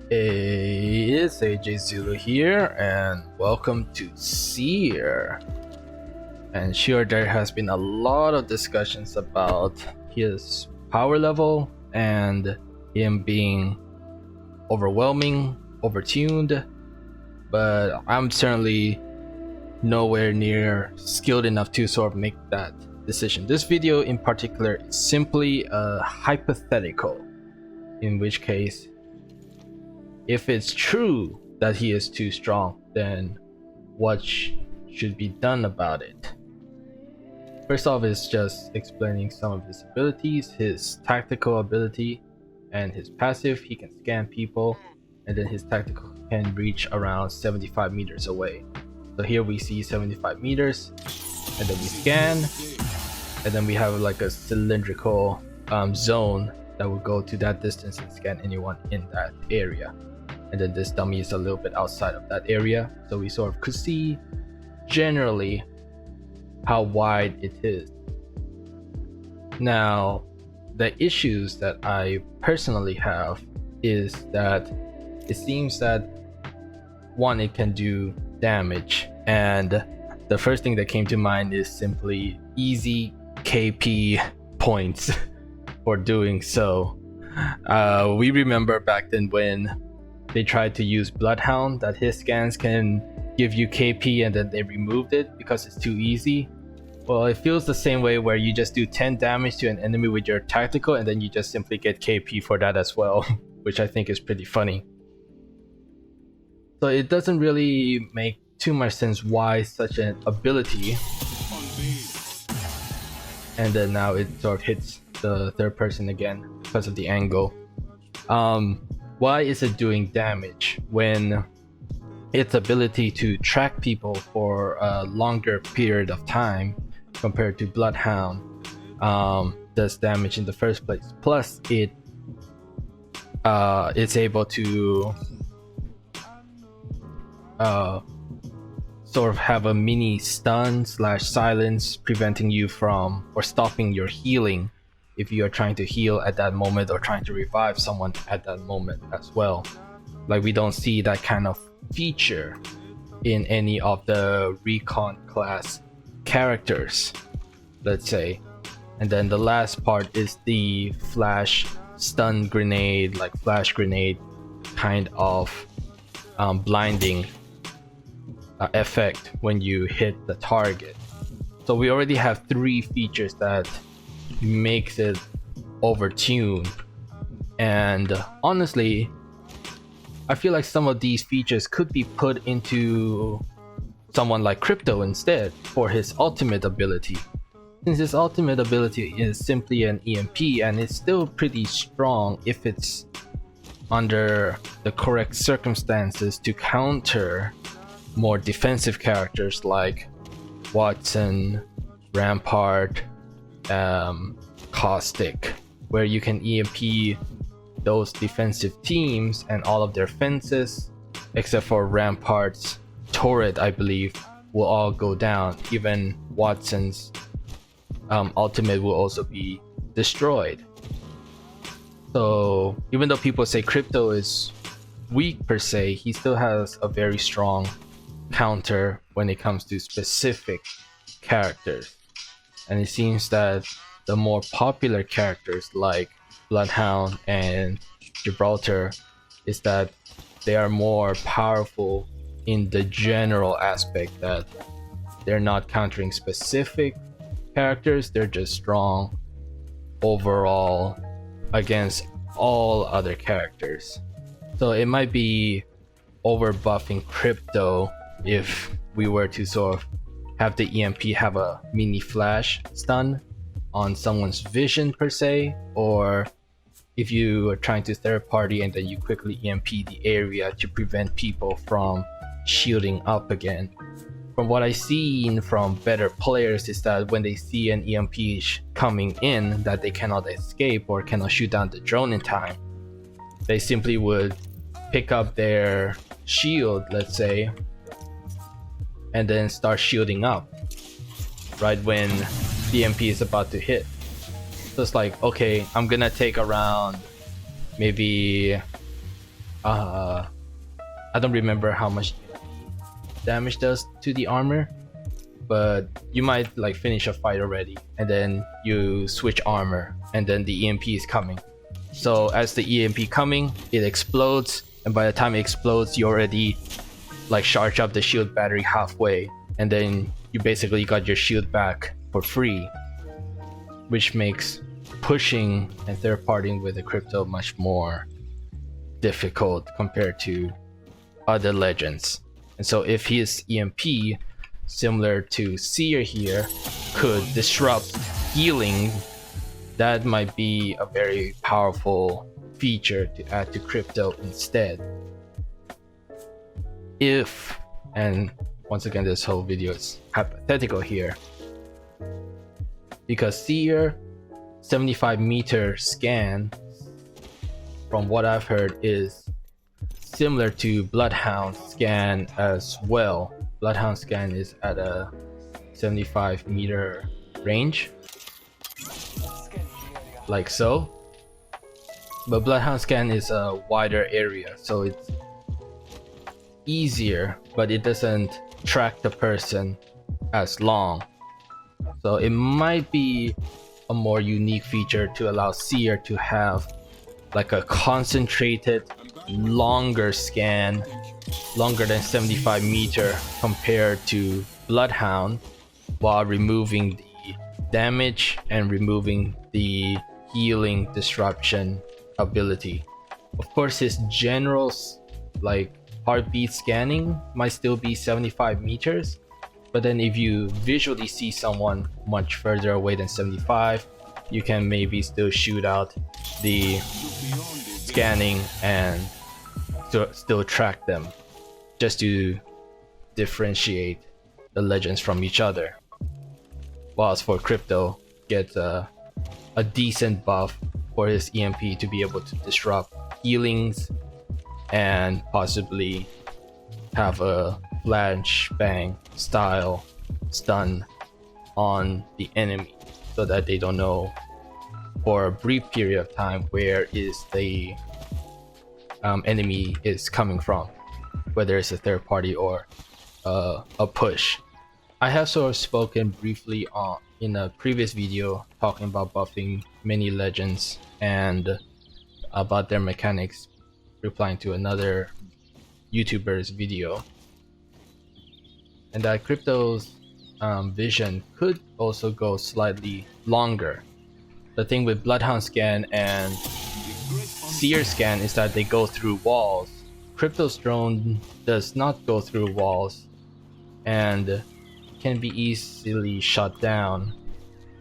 Hey, it's AJ Zulu here, and welcome to SEER. And sure, there has been a lot of discussions about his power level and him being overwhelming, overtuned, but I'm certainly nowhere near skilled enough to sort of make that decision. This video in particular is simply a hypothetical, in which case, if it's true that he is too strong, then what should be done about it? First off is just explaining some of his abilities, his tactical ability and his passive. He can scan people, and then his tactical can reach around 75 meters away. So here we see 75 meters, and then we scan, and then we have like a cylindrical zone that will go to that distance and scan anyone in that area. And then this dummy is a little bit outside of that area, so we sort of could see generally how wide it is. Now, the issues that I personally have is that it seems that one, it can do damage, and the first thing that came to mind is simply easy KP points for doing so. We remember back then when they tried to use Bloodhound, that his scans can give you KP and then they removed it because it's too easy. Well, it feels the same way, where you just do 10 damage to an enemy with your tactical and then you just simply get KP for that as well, which I think is pretty funny. So it doesn't really make too much sense why such an ability, and then now it sort of hits the third person again because of the angle. Why is it doing damage when its ability to track people for a longer period of time compared to Bloodhound does damage in the first place? Plus it's able to sort of have a mini stun / silence, preventing you from or stopping your healing if you are trying to heal at that moment or trying to revive someone at that moment as well. Like, we don't see that kind of feature in any of the recon class characters, let's say. And then the last part is the flash stun grenade, like flash grenade kind of blinding effect when you hit the target. So we already have 3 features that makes it overtuned, and honestly I feel like some of these features could be put into someone like Crypto instead for his ultimate ability, since his ultimate ability is simply an EMP and it's still pretty strong if it's under the correct circumstances to counter more defensive characters like Watson, Rampart, Caustic, where you can EMP those defensive teams and all of their fences except for Rampart's turret, I believe, will all go down. Even Watson's ultimate will also be destroyed. So even though people say Crypto is weak per se, he still has a very strong counter when it comes to specific characters. And it seems that the more popular characters like Bloodhound and Gibraltar is that they are more powerful in the general aspect, that they're not countering specific characters, they're just strong overall against all other characters. So it might be over buffing Crypto if we were to sort of have the EMP have a mini flash stun on someone's vision per se, or if you are trying to third party and then you quickly EMP the area to prevent people from shielding up again. From what I've seen from better players is that when they see an EMP coming in that they cannot escape or cannot shoot down the drone in time, they simply would pick up their shield, let's say, and then start shielding up right when the EMP is about to hit. So it's like, okay, I'm gonna take around maybe I don't remember how much damage does to the armor, but you might like finish a fight already and then you switch armor and then the EMP is coming. So as the EMP coming, it explodes, and by the time it explodes, you already like charge up the shield battery halfway, and then you basically got your shield back for free, which makes pushing and third partying with the crypto much more difficult compared to other legends. And so if his EMP, similar to Seer here, could disrupt healing, that might be a very powerful feature to add to crypto instead. If, and once again this whole video is hypothetical here, because Seer 75-meter scan, from what I've heard, is similar to Bloodhound scan as well. Bloodhound scan is at a 75-meter range, like so, but Bloodhound scan is a wider area, so it's easier, but it doesn't track the person as long. So it might be a more unique feature to allow Seer to have like a concentrated longer scan, longer than 75 meter compared to Bloodhound, while removing the damage and removing the healing disruption ability. Of course, his general like heartbeat scanning might still be 75 meters, but then if you visually see someone much further away than 75, you can maybe still shoot out the scanning and still track them, just to differentiate the legends from each other. Whilst for crypto, get a decent buff for his EMP to be able to disrupt healings and possibly have a flashbang style stun on the enemy, so that they don't know for a brief period of time where is the enemy is coming from, whether it's a third party or a push. I have sort of spoken briefly in a previous video talking about buffing many legends and about their mechanics, replying to another YouTuber's video, and that crypto's vision could also go slightly longer. The thing with Bloodhound scan and Seer scan is that they go through walls. Crypto's drone does not go through walls and can be easily shut down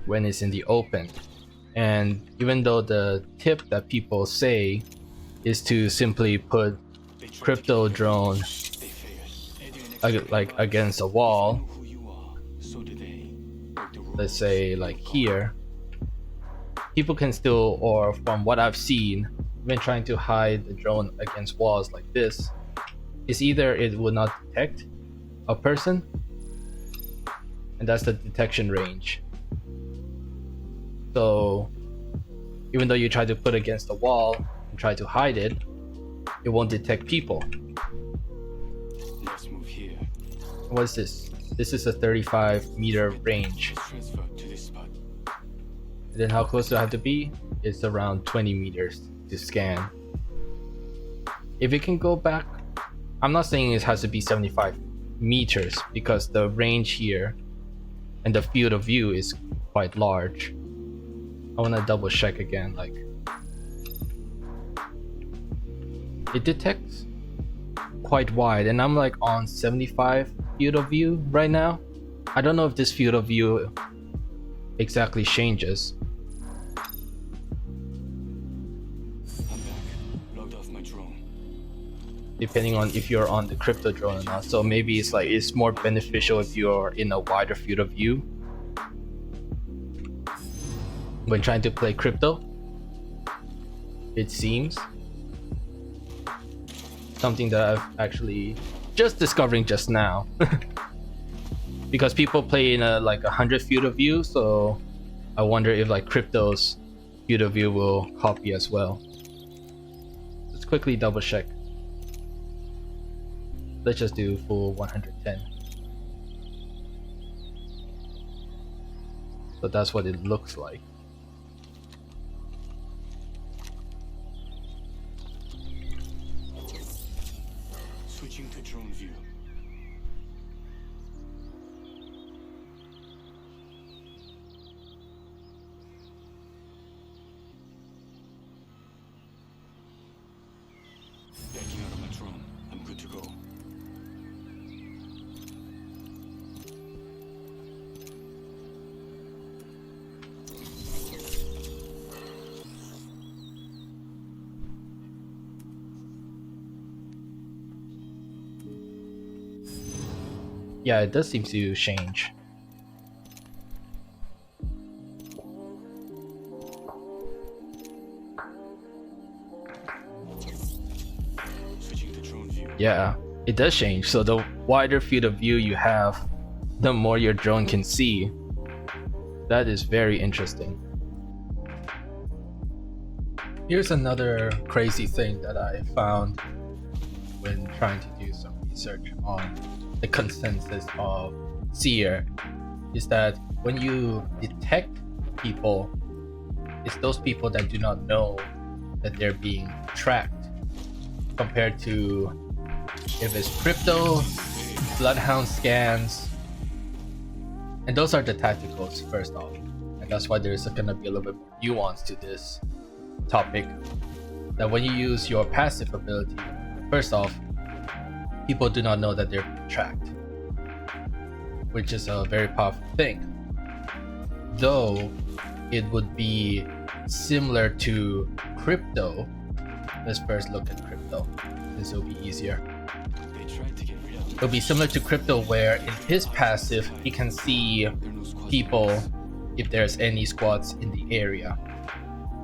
when it's in the open. And even though the tip that people say is to simply put crypto drone like against a wall, let's say like here, people can still, or from what I've seen, when trying to hide the drone against walls like this, is either it will not detect a person, and that's the detection range. So even though you try to put against the wall and try to hide it, it won't detect people. Let's move here. What's this? This is a 35-meter range. And then how close do I have to be? It's around 20 meters to scan. If it can go back, I'm not saying it has to be 75 meters, because the range here and the field of view is quite large. I want to double check again, like it detects quite wide, and I'm like on 75 field of view right now. I don't know if this field of view exactly changes. I'm back. Logged off my drone. Depending on if you're on the crypto drone or not. So maybe it's like it's more beneficial if you're in a wider field of view when trying to play crypto, it seems. Something that I've actually just discovering just now. Because people play in a like 100 field of view, so I wonder if like crypto's field of view will copy as well. Let's quickly double check. Let's just do full 110. So that's what it looks like. Switching to drone view. Backing out of my drone. I'm good to go. Yeah, it does seem to change. Switching to drone view. Yeah, it does change. So the wider field of view you have, the more your drone can see. That is very interesting. Here's another crazy thing that I found when trying to do some research on the consensus of Seer, is that when you detect people, it's those people that do not know that they're being tracked, compared to if it's crypto, bloodhound scans, and those are the tacticals first off, and that's why there's gonna be a little bit more nuance to this topic. That when you use your passive ability, first off, people do not know that they're being tracked, which is a very powerful thing. Though it would be similar to crypto. Let's first look at crypto. This will be easier. They tried to get rid of me. It'll be similar to crypto, where in his passive he can see There are no squads. people if there's any squads in the area.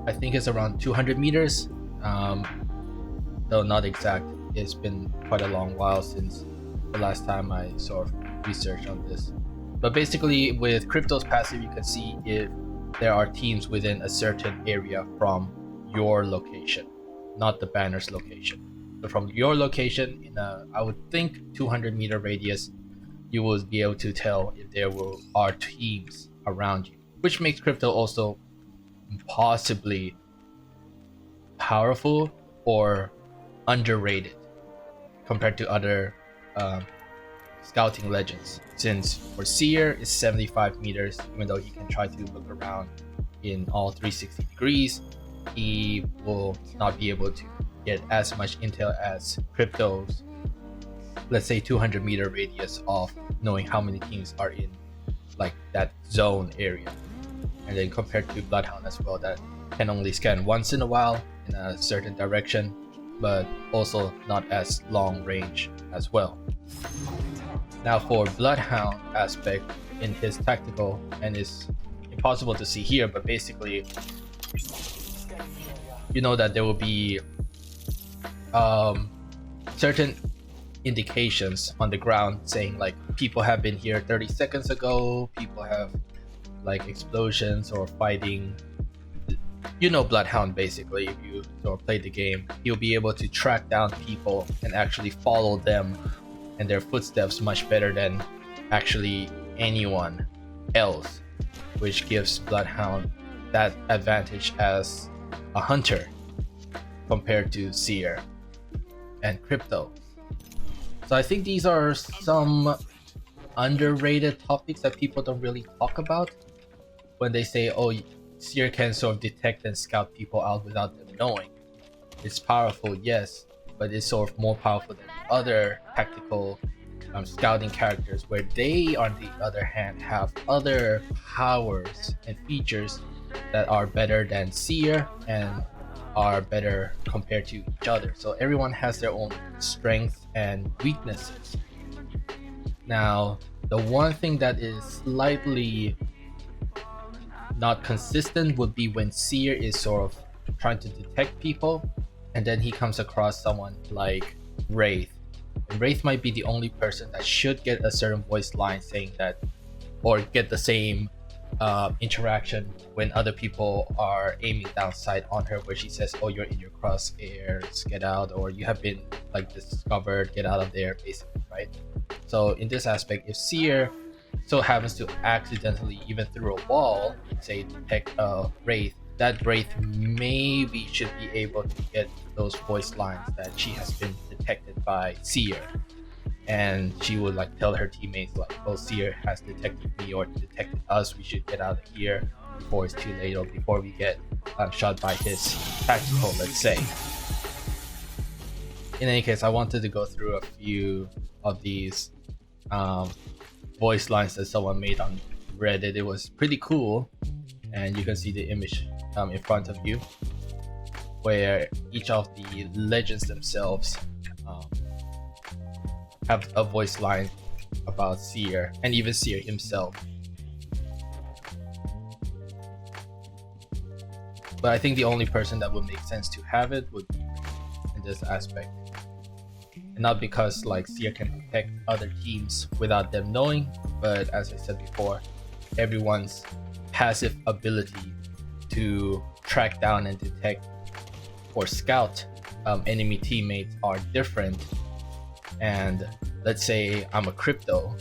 I think it's around 200 meters, though not exact. It's been quite a long while since the last time I sort of researched on this. But basically with crypto's passive, you can see if there are teams within a certain area from your location, not the banner's location. So from your location in a, I would think 200-meter radius, you will be able to tell if there are teams around you, which makes crypto also possibly powerful or underrated compared to other scouting legends, since for Seer is 75 meters. Even though he can try to look around in all 360 degrees, he will not be able to get as much intel as crypto's, let's say 200-meter radius of knowing how many teams are in like that zone area. And then compared to Bloodhound as well, that can only scan once in a while in a certain direction, but also not as long range as well. Now for Bloodhound aspect in his tactical, and it's impossible to see here, but basically you know that there will be certain indications on the ground saying like people have been here 30 seconds ago, people have like explosions or fighting. You know Bloodhound, basically, if you sort of play the game, you'll be able to track down people and actually follow them and their footsteps much better than actually anyone else, which gives Bloodhound that advantage as a hunter compared to Seer and Crypto. So I think these are some underrated topics that people don't really talk about when they say, oh, Seer can sort of detect and scout people out without them knowing. It's powerful, yes, but it's sort of more powerful than other tactical scouting characters, where they, on the other hand, have other powers and features that are better than Seer and are better compared to each other. So everyone has their own strengths and weaknesses. Now, the one thing that is slightly not consistent would be when Seer is sort of trying to detect people, and then he comes across someone like Wraith. And Wraith might be the only person that should get a certain voice line saying that, or get the same interaction when other people are aiming down sight on her, where she says, "Oh, you're in your crosshairs, get out," or "You have been like discovered, get out of there," basically, right? So in this aspect, if Seer so happens to accidentally, even through a wall, say detect a wraith, that wraith maybe should be able to get those voice lines that she has been detected by Seer, and she would like tell her teammates like, "Oh, Seer has detected me or detected us. We should get out of here before it's too late or before we get shot by his tactical, let's say." In any case, I wanted to go through a few of these voice lines that someone made on Reddit. It was pretty cool, and you can see the image in front of you, where each of the legends themselves have a voice line about Seer, and even Seer himself. But I think the only person that would make sense to have it would be in this aspect. And not because like Seer can detect other teams without them knowing, but as I said before, everyone's passive ability to track down and detect or scout enemy teammates are different. And let's say I'm a crypto,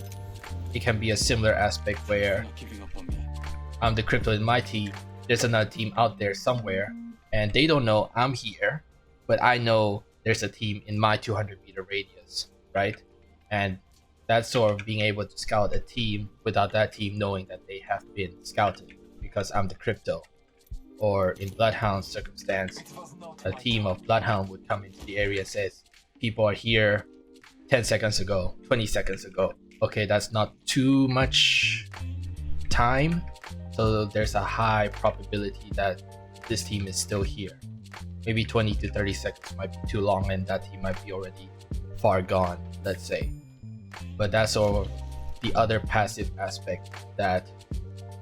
it can be a similar aspect where Not giving up on me. I'm the crypto in my team, there's another team out there somewhere, and they don't know I'm here, but I know there's a team in my 200-meter radius, right? And that's sort of being able to scout a team without that team knowing that they have been scouted because I'm the crypto. Or in Bloodhound's circumstance, a team of Bloodhound would come into the area and says, "People are here 10 seconds ago, 20 seconds ago." Okay, that's not too much time, so there's a high probability that this team is still here. Maybe 20 to 30 seconds might be too long and that team might be already far gone, let's say. But that's all the other passive aspect, that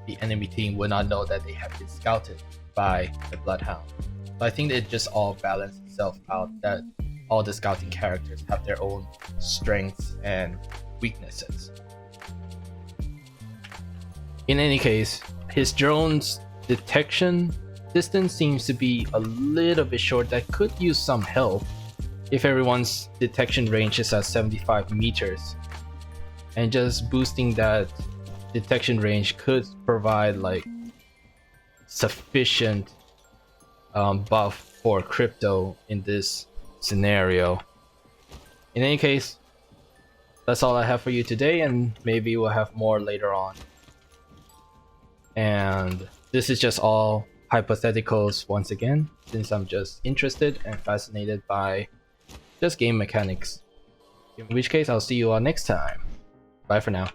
the enemy team would not know that they have been scouted by the Bloodhound. So I think it just all balances itself out, that all the scouting characters have their own strengths and weaknesses. In any case, his drone's detection distance seems to be a little bit short. That could use some help if everyone's detection range is at 75 meters. And just boosting that detection range could provide like sufficient buff for crypto in this scenario. In any case, that's all I have for you today, and maybe we'll have more later on. And this is just all hypotheticals once again, since I'm just interested and fascinated by just game mechanics. In which case, I'll see you all next time. Bye for now.